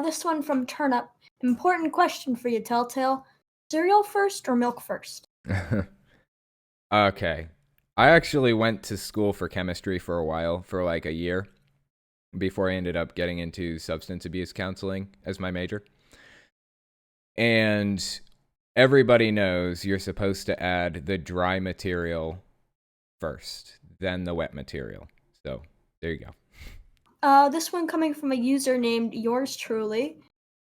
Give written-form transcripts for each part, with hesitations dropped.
This one from Turnip. Important question for you, Telltale. Cereal first or milk first? Okay. I actually went to school for chemistry for a while, for like a year, before I ended up getting into substance abuse counseling as my major. And everybody knows you're supposed to add the dry material first, then the wet material. So there you go. This one coming from a user named Yours Truly.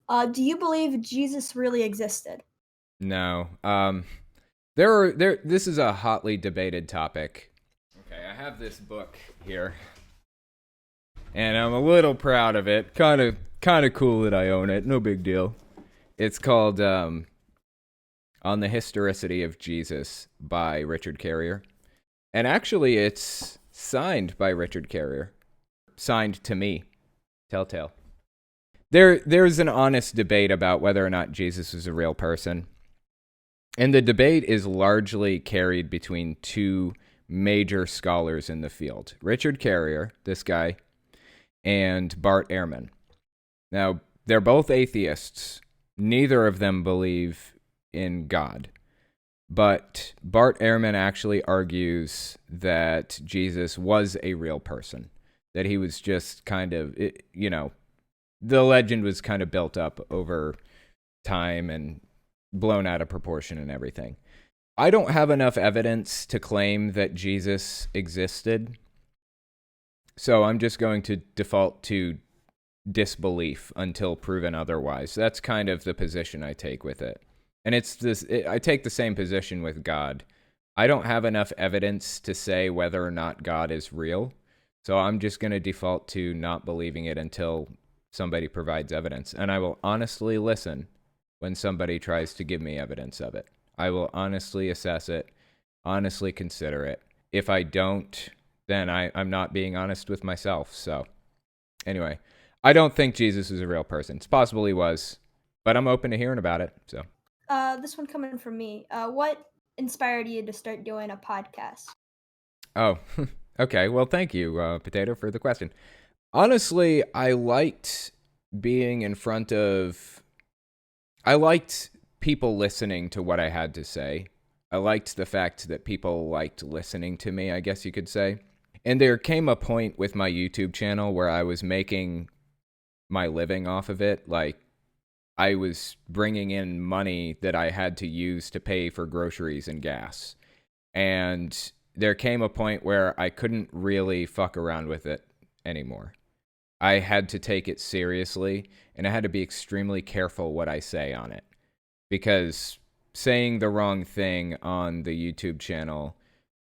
Do you believe Jesus really existed? No. This is a hotly debated topic. Okay, I have this book here, and I'm a little proud of it. Kind of cool that I own it. No big deal. It's called On the Historicity of Jesus by Richard Carrier. And actually, it's signed by Richard Carrier. Signed to me, Telltale. There's an honest debate about whether or not Jesus was a real person. And the debate is largely carried between two major scholars in the field. Richard Carrier, this guy, and Bart Ehrman. Now, they're both atheists. Neither of them believe in God. But Bart Ehrman actually argues that Jesus was a real person. That he was just kind of, the legend was kind of built up over time and blown out of proportion and everything. I don't have enough evidence to claim that Jesus existed. So I'm just going to default to disbelief until proven otherwise. That's kind of the position I take with it. And I take the same position with God. I don't have enough evidence to say whether or not God is real. So I'm just going to default to not believing it until somebody provides evidence. And I will honestly listen when somebody tries to give me evidence of it. I will honestly assess it, honestly consider it. If I don't, then I'm not being honest with myself. So anyway, I don't think Jesus is a real person. It's possible he was, but I'm open to hearing about it. So This one coming from me. What inspired you to start doing a podcast? Oh, okay. Well, thank you, Potato, for the question. Honestly, I liked being in front of. I liked people listening to what I had to say. I liked the fact that people liked listening to me, I guess you could say. And there came a point with my YouTube channel where I was making my living off of it. Like, I was bringing in money that I had to use to pay for groceries and gas. And there came a point where I couldn't really fuck around with it anymore. I had to take it seriously, and I had to be extremely careful what I say on it. Because saying the wrong thing on the YouTube channel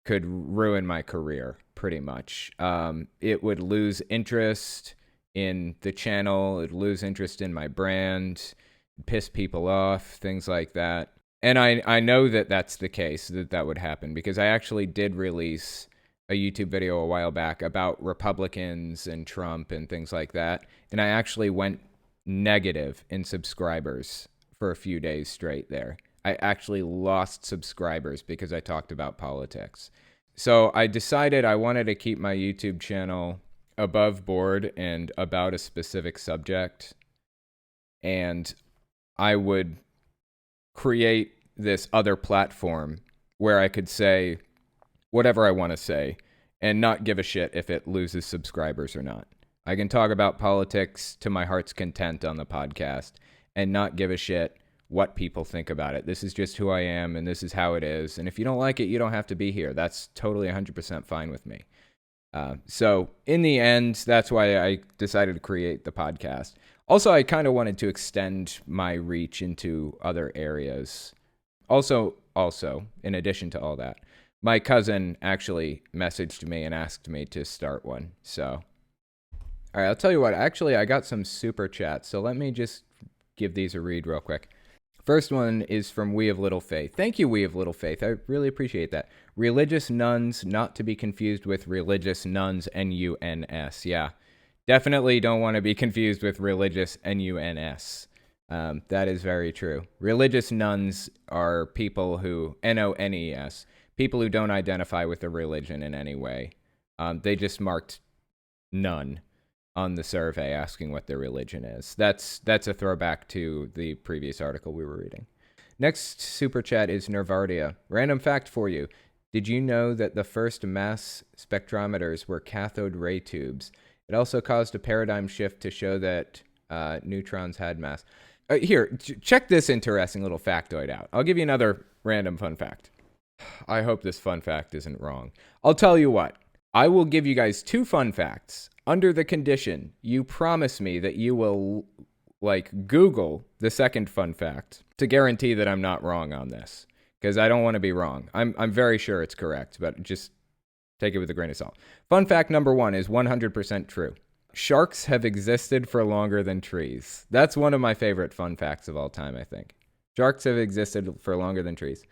could ruin my career, pretty much. It would lose interest in the channel, it'd lose interest in my brand, piss people off, things like that. And I know that that's the case, that would happen, because I actually did release a YouTube video a while back about Republicans and Trump and things like that. And I actually went negative in subscribers for a few days straight there. I actually lost subscribers because I talked about politics. So I decided I wanted to keep my YouTube channel above board and about a specific subject. And I would create this other platform where I could say whatever I want to say and not give a shit if it loses subscribers or not. I can talk about politics to my heart's content on the podcast and not give a shit what people think about it. This is just who I am, and this is how it is. And if you don't like it, you don't have to be here. That's totally 100% fine with me. So in the end, that's why I decided to create the podcast. Also, I kind of wanted to extend my reach into other areas. Also, in addition to all that, my cousin actually messaged me and asked me to start one. So, all right, I'll tell you what. Actually, I got some super chats, so let me just give these a read real quick. First one is from We of Little Faith. Thank you, We of Little Faith. I really appreciate that. Religious nuns, not to be confused with religious nuns, N-U-N-S. Yeah, definitely don't want to be confused with religious N-U-N-S. That is very true. Religious nuns are people who, N-O-N-E-S, people who don't identify with a religion in any way. They just marked none. on the survey asking what their religion is. That's a throwback to the previous article we were reading. Next super chat is Nervardia. Random fact for you. Did you know that the first mass spectrometers were cathode ray tubes? It also caused a paradigm shift to show that neutrons had mass. Here, check this interesting little factoid out. I'll give you another random fun fact. I hope this fun fact isn't wrong. I'll tell you what. I will give you guys 2 fun facts under the condition you promise me that you will, Google the second fun fact to guarantee that I'm not wrong on this. Because I don't want to be wrong. I'm very sure it's correct, but just take it with a grain of salt. Fun fact number 1 is 100% true. Sharks have existed for longer than trees. That's one of my favorite fun facts of all time, I think. Sharks have existed for longer than trees.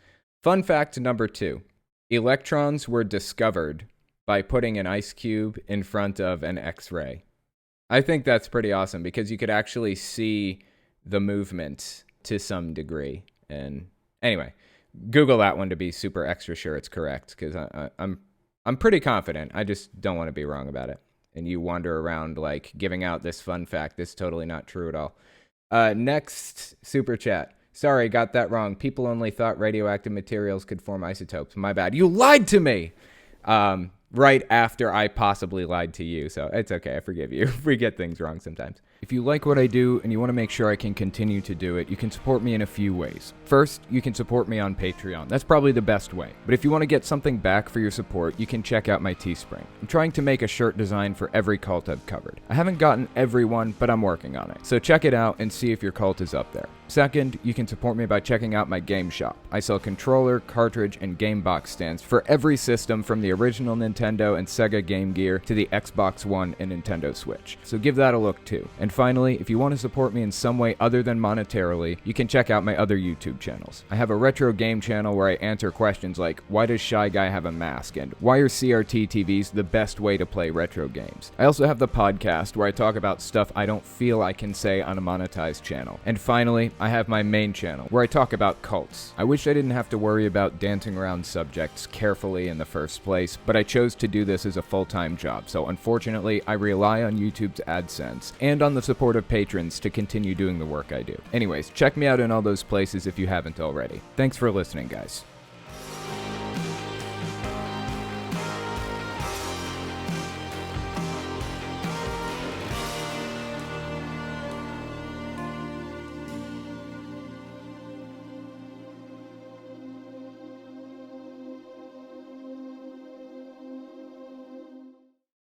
Fun fact number 2. Electrons were discovered by putting an ice cube in front of an X-ray. I think that's pretty awesome because you could actually see the movement to some degree. And anyway, Google that one to be super extra sure it's correct because I'm pretty confident. I just don't want to be wrong about it. And you wander around giving out this fun fact that's totally not true at all. Next super chat. Sorry, got that wrong. People only thought radioactive materials could form isotopes. My bad. You lied to me! Right after I possibly lied to you, so it's okay. I forgive you. We get things wrong sometimes. If you like what I do and you want to make sure I can continue to do it, you can support me in a few ways. First, you can support me on Patreon. That's probably the best way. But if you want to get something back for your support, you can check out my Teespring. I'm trying to make a shirt design for every cult I've covered. I haven't gotten every one, but I'm working on it. So check it out and see if your cult is up there. Second, you can support me by checking out my game shop. I sell controller, cartridge, and game box stands for every system from the original Nintendo and Sega Game Gear to the Xbox One and Nintendo Switch. So give that a look too. And finally, if you want to support me in some way other than monetarily, you can check out my other YouTube channels. I have a retro game channel where I answer questions like, why does Shy Guy have a mask? And why are CRT TVs the best way to play retro games? I also have the podcast where I talk about stuff I don't feel I can say on a monetized channel. And finally, I have my main channel where I talk about cults. I wish I didn't have to worry about dancing around subjects carefully in the first place, but I chose to do this as a full-time job, so unfortunately, I rely on YouTube's AdSense and on the support of patrons to continue doing the work I do. Anyways, check me out in all those places if you haven't already. Thanks for listening, guys.